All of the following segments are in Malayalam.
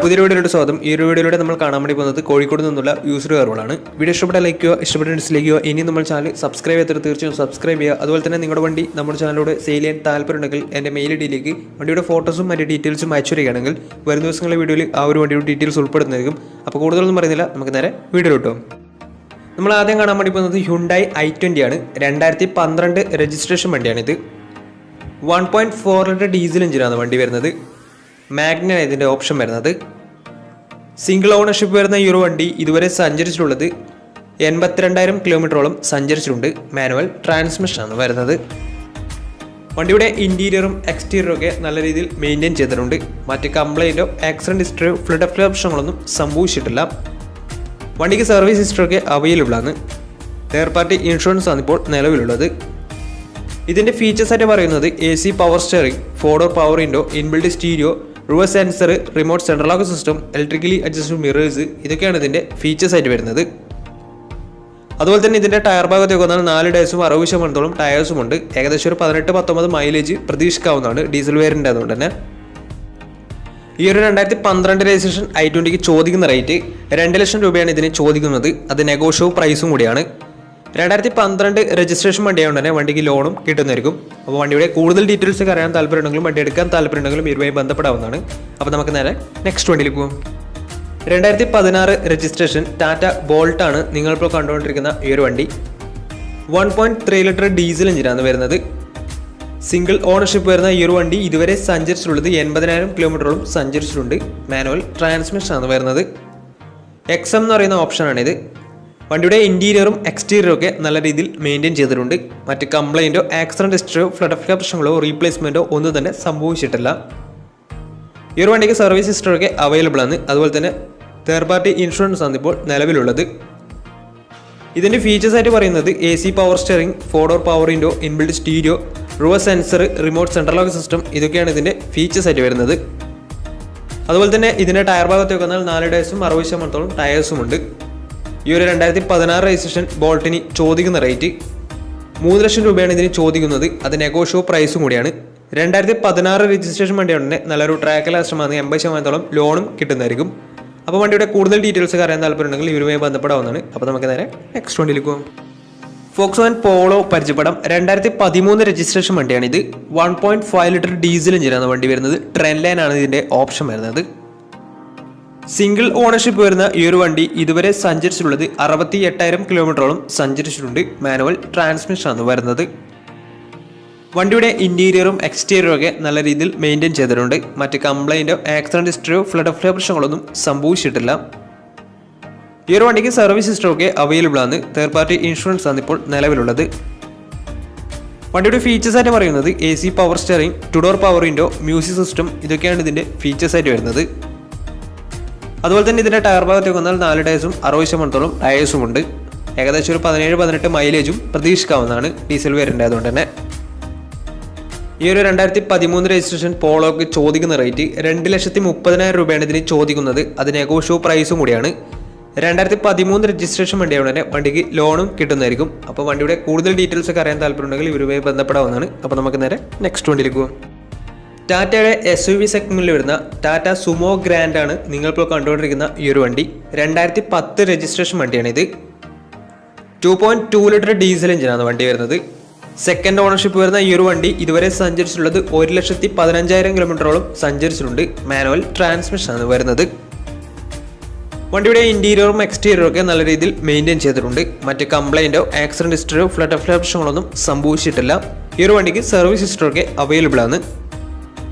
പുതിയ വീഡിയോയുടെ സ്വാഗതം. ഈ ഒരു വീഡിയോയിലൂടെ നമ്മൾ കാണാൻ വേണ്ടി പോകുന്നത് കോഴിക്കോട് നിന്നുള്ള യൂസർ കാറുകളാണ്. വീഡിയോ ഇഷ്ടപ്പെട്ട ലൈക്ക് ചെയ്യുക, ഇഷ്ടപ്പെട്ട ഡിസ്ലൈക്ക് ചെയ്യുക. ഇനി നമ്മൾ ചാനൽ സബ്സ്ക്രൈബ് ചെയ്യാത്ത തീർച്ചയായും സബ്സ്ക്രൈബ് ചെയ്യുക. അതുപോലെ തന്നെ നിങ്ങളുടെ വണ്ടി നമ്മുടെ ചാനലിലൂടെ സെയിൽ ചെയ്യാൻ താല്പര്യമുണ്ടെങ്കിൽ എൻ്റെ മെയിൽ ഐഡിയിലേക്ക് വണ്ടിയുടെ ഫോട്ടോസും മറ്റ് ഡീറ്റെയിൽസും അയച്ചു വരികയാണെങ്കിൽ വരും ദിവസങ്ങളിലെ വീഡിയോയിൽ ആ ഒരു വണ്ടിയുടെ ഡീറ്റെയിൽസ് ഉൾപ്പെടുന്നതായിരിക്കും. അപ്പോൾ കൂടുതലൊന്നും പറയുന്നില്ല, നമുക്ക് നേരെ വീഡിയോ കിട്ടും. നമ്മൾ ആദ്യം കാണാൻ വേണ്ടി പോകുന്നത് ഹ്യുണ്ടായി i20 ആണ്. 2012 രജിസ്ട്രേഷൻ വണ്ടിയാണിത്. 1.4 ലിറ്റർ ഡീസൽ എഞ്ചിനാണ് വണ്ടി വരുന്നത്. മാഗ്നയാണ് ഇതിൻ്റെ ഓപ്ഷൻ വരുന്നത്. സിംഗിൾ ഓണർഷിപ്പ് വരുന്ന ഈ ഒരു വണ്ടി ഇതുവരെ സഞ്ചരിച്ചിട്ടുള്ളത് 82,000 കിലോമീറ്ററോളം സഞ്ചരിച്ചിട്ടുണ്ട്. മാനുവൽ ട്രാൻസ്മിഷനാണ് വരുന്നത്. വണ്ടിയുടെ ഇൻറ്റീരിയറും എക്സ്റ്റീരിയറും ഒക്കെ നല്ല രീതിയിൽ മെയിൻറ്റെയിൻ ചെയ്തിട്ടുണ്ട്. മറ്റ് കംപ്ലൈൻറ്റോ ആക്സിഡൻറ്റ് ഹിസ്റ്ററിയോ ഫ്ലഡ് പ്രശ്നങ്ങളൊന്നും സംഭവിച്ചിട്ടില്ല. വണ്ടിക്ക് സർവീസ് ഹിസ്റ്ററൊക്കെ അവൈലബിൾ ആണ്. തേർഡ് പാർട്ടി ഇൻഷുറൻസ് ആണ് ഇപ്പോൾ നിലവിലുള്ളത്. ഇതിൻ്റെ ഫീച്ചേഴ്സ് ആയിട്ട് പറയുന്നത് AC power steering, 4 door power window, inbuilt stereo, reverse sensor, remote central lock system, electrically adjustable mirrors, ഇതൊക്കെയാണ് ഇതിൻ്റെ ഫീച്ചേഴ്സ് ആയിട്ട് വരുന്നത്. അതുപോലെ തന്നെ ഇതിൻ്റെ ടയർ ഭാഗത്തേക്ക് വന്നാൽ 4 ടയർസും 60% ടയേഴ്സും ഉണ്ട്. ഏകദേശം ഒരു 18-19 മൈലേജ് പ്രതീക്ഷിക്കാവുന്നതാണ് ഡീസൽ വേരിയൻ്റ് ആയതുകൊണ്ട് തന്നെ. ഈ ഒരു 2012 രജിസ്ട്രേഷൻ i20ക്ക് ചോദിക്കുന്ന റേറ്റ് 2 ലക്ഷം രൂപയാണ് ഇതിന് ചോദിക്കുന്നത്. അത് നെഗോഷ്യബിൾ പ്രൈസും കൂടിയാണ്. 2012 രജിസ്ട്രേഷൻ വണ്ടിയായതുകൊണ്ട് തന്നെ വണ്ടിക്ക് ലോണും കിട്ടുന്നതായിരിക്കും. അപ്പോൾ വണ്ടിയുടെ കൂടുതൽ ഡീറ്റെയിൽസ് ഒക്കെ അറിയാൻ താല്പര്യമുണ്ടെങ്കിലും വണ്ടി എടുക്കാൻ താല്പര്യമുണ്ടെങ്കിലും ഇതുമായി ബന്ധപ്പെടാവുന്നതാണ്. അപ്പോൾ നമുക്ക് നേരെ നെക്സ്റ്റ് വണ്ടിയിലേക്ക് പോകും. 2016 രജിസ്ട്രേഷൻ ടാറ്റ ബോൾട്ട് ആണ് നിങ്ങളിപ്പോൾ കണ്ടുകൊണ്ടിരിക്കുന്ന ഈ ഒരു വണ്ടി. 1.3 ലിറ്റർ ഡീസൽ എഞ്ചിനാണ് വരുന്നത്. സിംഗിൾ ഓണർഷിപ്പ് വരുന്ന ഈ ഒരു വണ്ടി ഇതുവരെ സഞ്ചരിച്ചിട്ടുള്ളത് 80,000 കിലോമീറ്ററോളം സഞ്ചരിച്ചിട്ടുണ്ട്. മാനുവൽ ട്രാൻസ്മിഷനാണ് വരുന്നത്. XM എന്ന് പറയുന്ന ഓപ്ഷനാണിത്. വണ്ടിയുടെ ഇൻറ്റീരിയറും എക്സ്റ്റീരിയറും ഒക്കെ നല്ല രീതിയിൽ മെയിൻറ്റെയിൻ ചെയ്തിട്ടുണ്ട്. മറ്റ് കംപ്ലൈൻറ്റോ ആക്സിഡൻറ്റ് ഹിസ്റ്ററിയോ ഫ്ലഡ് പ്രശ്നങ്ങളോ റീപ്ലേസ്മെൻറ്റോ ഒന്നും തന്നെ സംഭവിച്ചിട്ടില്ല. ഈ ഒരു വണ്ടിക്ക് സർവീസ് ഹിസ്റ്ററൊക്കെ അവൈലബിൾ ആണ്. അതുപോലെ തന്നെ തേർഡ് പാർട്ടി ഇൻഷുറൻസ് ആണ് ഇപ്പോൾ നിലവിലുള്ളത്. ഇതിൻ്റെ ഫീച്ചേഴ്സ് ആയിട്ട് പറയുന്നത് AC power steering, 4 door power window, inbuilt stereo, reverse sensor, remote central lock system, ഇതൊക്കെയാണ് ഇതിൻ്റെ ഫീച്ചേഴ്സ് ആയിട്ട് വരുന്നത്. അതുപോലെ തന്നെ ഇതിൻ്റെ ടയർ ഭാഗത്തേക്ക് വന്നാൽ 4 ടയർസും 60% ടയേഴ്സും ഉണ്ട്. ഈ ഒരു 2016 രജിസ്ട്രേഷൻ ബോൾട്ടിന് ചോദിക്കുന്ന റേറ്റ് 3 ലക്ഷം രൂപയാണ് ഇതിന് ചോദിക്കുന്നത്. അത് നെഗോഷ്യബിൾ പ്രൈസും കൂടിയാണ്. 2016 രജിസ്ട്രേഷൻ വണ്ടിയാണെങ്കിൽ നല്ലൊരു ട്രാക്ക് ലാസ്റ്റമാണ്. 80% ലോണും കിട്ടുന്നതായിരിക്കും. അപ്പോൾ വണ്ടിയുടെ കൂടുതൽ ഡീറ്റെയിൽസ് അറിയാൻ താല്പര്യമുണ്ടെങ്കിൽ ഇവരുമായി ബന്ധപ്പെടാവുന്നതാണ്. അപ്പോൾ നമുക്ക് നേരെ നെക്സ്റ്റ് വണ്ടിയിലേക്ക് പോകും. ഫോക്സ്വാഗൻ പോളോ പരിചയപ്പെടാം. 2013 രജിസ്ട്രേഷൻ വണ്ടിയാണിത്. 1.5 ലിറ്റർ ഡീസൽ എഞ്ചിനാണ് വണ്ടി വരുന്നത്. ട്രെൻഡ് ലൈൻ ആണ് ഇതിൻ്റെ ഓപ്ഷൻ വരുന്നത്. സിംഗിൾ ഓണർഷിപ്പ് വരുന്ന ഈ ഒരു വണ്ടി ഇതുവരെ സഞ്ചരിച്ചിട്ടുള്ളത് 68,000 കിലോമീറ്ററോളം സഞ്ചരിച്ചിട്ടുണ്ട്. മാനുവൽ ട്രാൻസ്മിഷനാണ് വരുന്നത്. വണ്ടിയുടെ ഇൻറ്റീരിയറും എക്സ്റ്റീരിയറും ഒക്കെ നല്ല രീതിയിൽ മെയിൻറ്റെയിൻ ചെയ്തിട്ടുണ്ട്. മറ്റ് കംപ്ലൈൻറ്റോ ആക്സിഡൻറ്റ് ഹിസ്റ്ററിയോ ഫ്ലഡ് പ്രശ്നങ്ങളൊന്നും സംഭവിച്ചിട്ടില്ല. ഈ ഒരു വണ്ടിക്ക് സർവീസ് ഹിസ്റ്ററൊക്കെ അവൈലബിൾ ആണ്. തേർഡ് പാർട്ടി ഇൻഷുറൻസ് ആണ് ഇപ്പോൾ നിലവിലുള്ളത്. വണ്ടിയുടെ ഫീച്ചേഴ്സ് ആയിട്ട് പറയുന്നത് AC power steering, 2 door power window, music system, ഇതൊക്കെയാണ് ഇതിൻ്റെ ഫീച്ചേഴ്സ് ആയിട്ട് വരുന്നത്. അതുപോലെ തന്നെ ഇതിൻ്റെ ടയർ ഭാഗത്തേക്ക് വന്നാൽ 4 ടയർസും 60% ടയേഴ്സും ഉണ്ട്. ഏകദേശം ഒരു 17-18 മൈലേജും പ്രതീക്ഷിക്കാവുന്നതാണ് ഡീസൽ വേരിയൻ്റ് ആയതുകൊണ്ട് തന്നെ. ഈ ഒരു 2013 രജിസ്ട്രേഷൻ പോളോക്ക് ചോദിക്കുന്ന റേറ്റ് 2,30,000 രൂപയാണ് ഇതിന് ചോദിക്കുന്നത്. അത് നെഗോഷ്യബിൾ പ്രൈസും കൂടിയാണ്. 2013 രജിസ്ട്രേഷൻ വണ്ടിയായതുകൊണ്ട് തന്നെ വണ്ടിക്ക് ലോണും കിട്ടുന്നതായിരിക്കും. അപ്പോൾ വണ്ടിയുടെ കൂടുതൽ ഡീറ്റെയിൽസ് ഒക്കെ അറിയാൻ താല്പര്യമുണ്ടെങ്കിൽ ഇവരുമായി ബന്ധപ്പെടാവുന്നതാണ്. അപ്പോൾ നമുക്ക് നേരെ നെക്സ്റ്റ് വണ്ടിയിലേക്ക് പോകും. ടാറ്റയുടെ SUV സെഗ്മെന്റിൽ വരുന്ന ടാറ്റ സുമോ ഗ്രാൻഡ് ആണ് നിങ്ങളിപ്പോൾ കണ്ടുകൊണ്ടിരിക്കുന്ന ഈ ഒരു വണ്ടി. 2010 രജിസ്ട്രേഷൻ വണ്ടിയാണിത്. 2.2 ലിറ്റർ ഡീസൽ എഞ്ചിനാണ് വണ്ടി വരുന്നത്. സെക്കൻഡ് ഓണർഷിപ്പ് വരുന്ന ഈ ഒരു വണ്ടി ഇതുവരെ സഞ്ചരിച്ചിട്ടുള്ളത് 1,15,000 കിലോമീറ്ററോളം സഞ്ചരിച്ചിട്ടുണ്ട്. മാനുവൽ ട്രാൻസ്മിഷനാണ് വരുന്നത്. വണ്ടിയുടെ ഇൻറ്റീരിയറും എക്സ്റ്റീരിയറും ഒക്കെ നല്ല രീതിയിൽ മെയിൻറ്റെയിൻ ചെയ്തിട്ടുണ്ട്. മറ്റ് കംപ്ലൈൻറ്റോ ആക്സിഡൻറ്റ് ഹിസ്റ്ററിയോ ഫ്ലഡ് പ്രശ്നങ്ങളൊന്നും സംഭവിച്ചിട്ടില്ല. ഈ ഒരു വണ്ടിക്ക് സർവീസ് ഹിസ്റ്ററൊക്കെ അവൈലബിൾ ആണ്.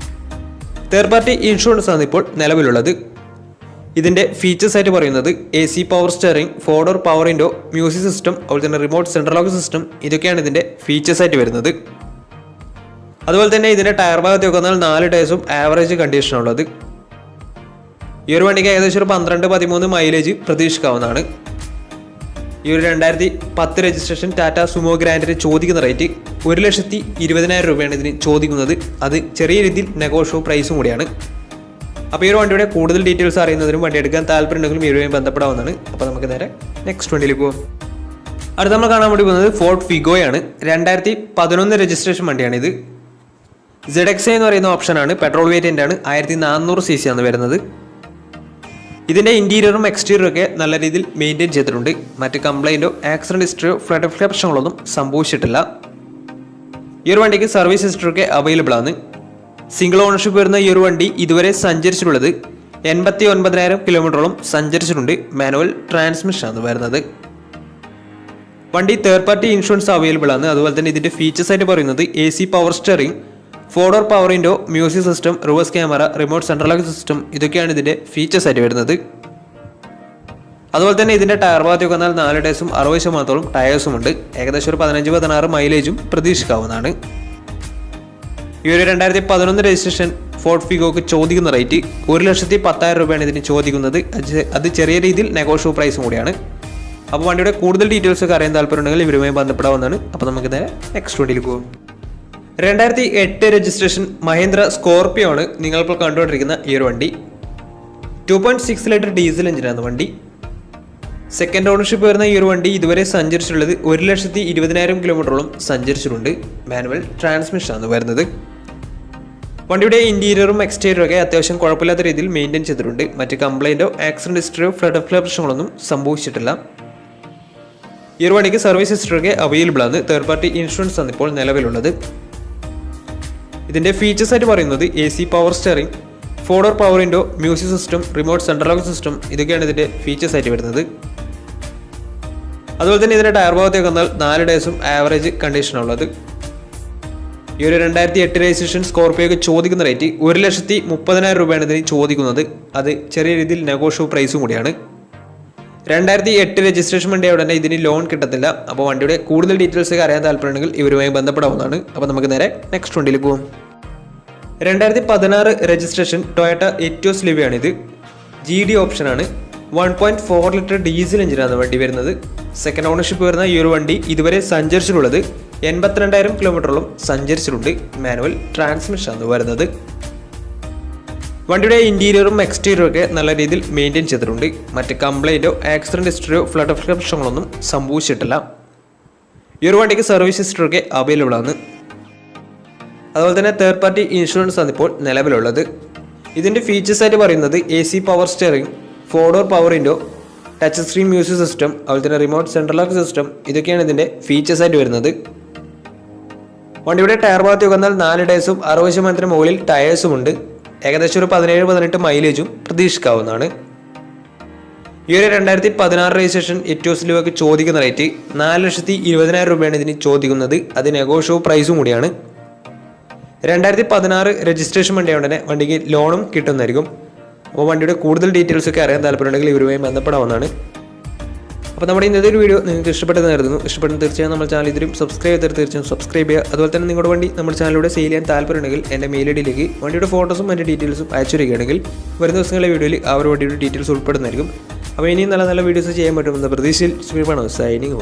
തേർഡ് പാർട്ടി ഇൻഷുറൻസ് ആണ് ഇപ്പോൾ നിലവിലുള്ളത്. ഇതിൻ്റെ ഫീച്ചേഴ്സ് ആയിട്ട് പറയുന്നത് AC power steering, 4 door power window, music system, അതുപോലെ തന്നെ റിമോട്ട് സെൻട്രൽ ലോക്ക് സിസ്റ്റം, ഇതൊക്കെയാണ് ഇതിൻ്റെ ഫീച്ചേഴ്സ് ആയിട്ട് വരുന്നത്. അതുപോലെ തന്നെ ഇതിൻ്റെ ടയർ ഭാഗത്തേക്ക് വന്നാൽ 4 ടയർസും ആവറേജ് കണ്ടീഷനുള്ളത്. ഈ ഒരു വണ്ടിക്ക് ഏകദേശം ഒരു 12-13 മൈലേജ് പ്രതീക്ഷിക്കാവുന്നതാണ്. ഈ ഒരു 2010 രജിസ്ട്രേഷൻ ടാറ്റ സുമോ ഗ്രാൻഡിന് ചോദിക്കുന്ന റേറ്റ് 1,20,000 രൂപയാണ് ഇതിന് ചോദിക്കുന്നത്. അത് ചെറിയ രീതിയിൽ നെഗോഷ്യബിൾ പ്രൈസും കൂടിയാണ്. അപ്പോൾ ഈ ഒരു വണ്ടിയുടെ കൂടുതൽ ഡീറ്റെയിൽസ് അറിയുന്നതിനും വണ്ടി എടുക്കാൻ താല്പര്യമുണ്ടെങ്കിലും ഇവരുമായി ബന്ധപ്പെടാവുന്നതാണ്. അപ്പോൾ നമുക്ക് നേരെ നെക്സ്റ്റ് വണ്ടിയിലേക്ക് പോകും. അടുത്ത നമ്മൾ കാണാൻ വേണ്ടി പോകുന്നത് ഫോർഡ് ഫിഗോയാണ്. 2011 രജിസ്ട്രേഷൻ വണ്ടിയാണിത്. ZXA എന്ന് പറയുന്ന ഓപ്ഷനാണ്. പെട്രോൾ വേരിയൻ്റ് ആണ്. 1400 cc ആണ് വരുന്നത്. ഇതിൻ്റെ ഇൻറ്റീരിയറും എക്സ്റ്റീരിയറും ഒക്കെ നല്ല രീതിയിൽ മെയിൻറ്റെയിൻ ചെയ്തിട്ടുണ്ട്. മറ്റ് കംപ്ലൈൻറ്റോ ആക്സിഡൻറ്റ് ഹിസ്റ്ററിയോ ഫ്ലഡ് പ്രശ്നങ്ങളൊന്നും സംഭവിച്ചിട്ടില്ല. ഈ ഒരു വണ്ടിക്ക് സർവീസ് ഹിസ്റ്ററി ഒക്കെ അവൈലബിൾ ആണ്. സിംഗിൾ ഓണർഷിപ്പ് വരുന്ന ഈ ഒരു വണ്ടി ഇതുവരെ സഞ്ചരിച്ചിട്ടുള്ളത് 89,000 കിലോമീറ്ററോളം സഞ്ചരിച്ചിട്ടുണ്ട്. മാനുവൽ ട്രാൻസ്മിഷൻ ആണ് വരുന്നത്. വണ്ടി തേർഡ് പാർട്ടി ഇൻഷുറൻസ് അവൈലബിൾ ആണ്. അതുപോലെ തന്നെ ഇതിൻ്റെ ഫീച്ചേഴ്സ് ആയിട്ട് പറയുന്നത് AC power steering, 4-door power window, music system, reverse camera, remote central lock system, ഇതൊക്കെയാണ് ഇതിൻ്റെ ഫീച്ചേഴ്സ് ആയിട്ട് വരുന്നത്. അതുപോലെ തന്നെ ഇതിൻ്റെ ടയർ ഭാഗത്തേക്ക് വന്നാൽ 4 ടയർസും 60% ടയേഴ്സും ഉണ്ട്. ഏകദേശം ഒരു 15-16 മൈലേജും പ്രതീക്ഷിക്കാവുന്നതാണ്. ഈ ഒരു 2011 രജിസ്ട്രേഷൻ ഫോർഡ് ഫിഗോക്ക് ചോദിക്കുന്ന റേറ്റ് 1,10,000 രൂപയാണ് ഇതിന് ചോദിക്കുന്നത്. അത് ചെറിയ രീതിയിൽ നെഗോഷ്യബിൾ പ്രൈസും കൂടിയാണ്. അപ്പോൾ വണ്ടിയുടെ കൂടുതൽ ഡീറ്റെയിൽസ് ഒക്കെ അറിയാൻ താല്പര്യമുണ്ടെങ്കിൽ ഇവരുമായി ബന്ധപ്പെടാവുന്നതാണ്. അപ്പോൾ നമുക്ക് നേരെ നെക്സ്റ്റ് വണ്ടിയിൽ പോകും. 2008 രജിസ്ട്രേഷൻ മഹീന്ദ്ര സ്കോർപിയോ ആണ് നിങ്ങളിപ്പോൾ കണ്ടുകൊണ്ടിരിക്കുന്ന ഈ ഒരു വണ്ടി. 2.6 ലിറ്റർ ഡീസൽ എഞ്ചിനാണ് വണ്ടി. സെക്കൻഡ് ഓണർഷിപ്പ് വരുന്ന ഈ ഒരു വണ്ടി ഇതുവരെ സഞ്ചരിച്ചിട്ടുള്ളത് 1,20,000 കിലോമീറ്ററോളം സഞ്ചരിച്ചിട്ടുണ്ട്. മാനുവൽ ട്രാൻസ്മിഷൻ ആണ് വരുന്നത്. വണ്ടിയുടെ ഇൻറ്റീരിയറും എക്സ്റ്റീരിയറും ഒക്കെ അത്യാവശ്യം കുഴപ്പമില്ലാത്ത രീതിയിൽ മെയിൻറ്റെയിൻ ചെയ്തിട്ടുണ്ട്. മറ്റ് കംപ്ലൈൻറ്റോ ആക്സിഡൻറ്റ് ഹിസ്റ്ററിയോ ഫ്ലഡ് പ്രശ്നങ്ങളൊന്നും സംഭവിച്ചിട്ടില്ല. ഈ ഒരു വണ്ടിക്ക് സർവീസ് ഹിസ്റ്ററി ഒക്കെ അവൈലബിൾ ആണ്. തേർഡ് പാർട്ടി ഇൻഷുറൻസ് ആണ് ഇപ്പോൾ നിലവിലുള്ളത്. ഇതിൻ്റെ ഫീച്ചേഴ്സ് ആയിട്ട് പറയുന്നത് AC power steering, 4-door power window, music system, remote central lock system, ഇതൊക്കെയാണ് ഇതിൻ്റെ ഫീച്ചേഴ്സ് ആയിട്ട് വരുന്നത്. അതുപോലെ തന്നെ ഇതിൻ്റെ ടയർ ഭാഗത്തേക്ക് വന്നാൽ 4 ടയർസും ആവറേജ് കണ്ടീഷനുള്ളത്. ഈ ഒരു 2008 രജിസ്ട്രേഷൻ സ്കോർപിയോക്ക് ചോദിക്കുന്ന റേറ്റ് 1,30,000 രൂപയാണ് ഇതിന് ചോദിക്കുന്നത്. അത് ചെറിയ രീതിയിൽ നെഗോഷ്യബിൾ പ്രൈസും കൂടിയാണ്. 2008 രജിസ്ട്രേഷൻ വണ്ടിയായ ഉടനെ ഇതിന് ലോൺ കിട്ടത്തില്ല. അപ്പോൾ വണ്ടിയുടെ കൂടുതൽ ഡീറ്റെയിൽസ് ഒക്കെ അറിയാൻ താല്പര്യമുണ്ടെങ്കിൽ ഇവരുമായി ബന്ധപ്പെടാവുന്നതാണ്. അപ്പോൾ നമുക്ക് നേരെ നെക്സ്റ്റ് വണ്ടിയിൽ പോകും. 2016 രജിസ്ട്രേഷൻ ടൊയോട്ട എറ്റിയോസ് ലിവിയാണിത്. GD ഓപ്ഷനാണ്. 1.4 ലിറ്റർ ഡീസൽ എഞ്ചിനാണ് വണ്ടി വരുന്നത്. സെക്കൻഡ് ഓണർഷിപ്പ് വരുന്ന ഈ ഒരു വണ്ടി ഇതുവരെ സഞ്ചരിച്ചിട്ടുള്ളത് 82,000 കിലോമീറ്ററോളം സഞ്ചരിച്ചിട്ടുണ്ട്. മാനുവൽ ട്രാൻസ്മിഷൻ ആണ് വരുന്നത്. വണ്ടിയുടെ ഇൻറ്റീരിയറും എക്സ്റ്റീരിയറും ഒക്കെ നല്ല രീതിയിൽ മെയിൻറ്റെയിൻ ചെയ്തിട്ടുണ്ട്. മറ്റ് കംപ്ലൈൻറ്റോ ആക്സിഡൻറ്റ് ഹിസ്റ്ററിയോ ഫ്ലഡ് പ്രശ്നങ്ങളൊന്നും സംഭവിച്ചിട്ടില്ല. ഈ ഒരു വണ്ടിക്ക് സർവീസ് ഹിസ്റ്ററി ഒക്കെ അവൈലബിൾ ആണ്. അതുപോലെ തന്നെ തേർഡ് പാർട്ടി ഇൻഷുറൻസ് ആണ് ഇപ്പോൾ നിലവിലുള്ളത്. ഇതിൻ്റെ ഫീച്ചേഴ്സ് ആയിട്ട് പറയുന്നത് AC power steering, 4-door power window, touch screen music system, അതുപോലെ തന്നെ റിമോട്ട് സെൻട്രൽ ലോക്ക് സിസ്റ്റം, ഇതൊക്കെയാണ് ഇതിൻ്റെ ഫീച്ചേഴ്സ് ആയിട്ട് വരുന്നത്. വണ്ടിയുടെ ടയർ ഭാഗത്തേക്ക് വന്നാൽ 4 ടയർസും 60% മുകളിൽ ടയേഴ്സും ഉണ്ട്. ഏകദേശം ഒരു 17-18 മൈലേജും പ്രതീക്ഷിക്കാവുന്നതാണ്. ഈ ഒരു 2016 രജിസ്ട്രേഷൻ എറ്റിയോസ് ലിവോക്ക് ചോദിക്കുന്ന റേറ്റ് 4,20,000 രൂപയാണ് ഇതിന് ചോദിക്കുന്നത്. അത് നെഗോഷ്യബിൾ പ്രൈസും കൂടിയാണ്. 2016 രജിസ്ട്രേഷൻ വണ്ടിയായതുകൊണ്ട് തന്നെ വണ്ടിക്ക് ലോണും കിട്ടുന്നതായിരിക്കും. അപ്പോൾ വണ്ടിയുടെ കൂടുതൽ ഡീറ്റെയിൽസ് ഒക്കെ അറിയാൻ താല്പര്യമുണ്ടെങ്കിൽ ഇവരുമായി ബന്ധപ്പെടാവുന്നതാണ്. അപ്പോൾ നമ്മുടെ ഇന്നത്തെ ഒരു വീഡിയോ നിങ്ങൾക്ക് ഇഷ്ടപ്പെട്ടെന്ന് കരുതുന്നു. ഇഷ്ടപ്പെടുന്ന തീർച്ചയായും നമ്മുടെ ചാനൽ ഇതിലും സബ്സ്ക്രൈബ് ചെയ്ത് തീർച്ചയായും സബ്സ്ക്രൈബ് ചെയ്യുക. അതുപോലെ തന്നെ നിങ്ങളുടെ വണ്ടി നമ്മുടെ ചാനലിലൂടെ സെയിൽ ചെയ്യാൻ താല്പര്യമുണ്ടെങ്കിൽ എൻ്റെ മെയിൽ ഐഡിയിലേക്ക് വണ്ടിയുടെ ഫോട്ടോസും മറ്റ് ഡീറ്റെയിൽസും അയച്ചിരിക്കുകയാണെങ്കിൽ വരും ദിവസങ്ങളിലെ വീഡിയോയിൽ ആ ഒരു വണ്ടിയുടെ ഡീറ്റെയിൽസ് ഉൾപ്പെടുന്നതായിരിക്കും. അപ്പോൾ ഇനിയും നല്ല നല്ല വീഡിയോസ് ചെയ്യാൻ പറ്റുമെന്ന പ്രതീക്ഷയിൽ സൈനിങ്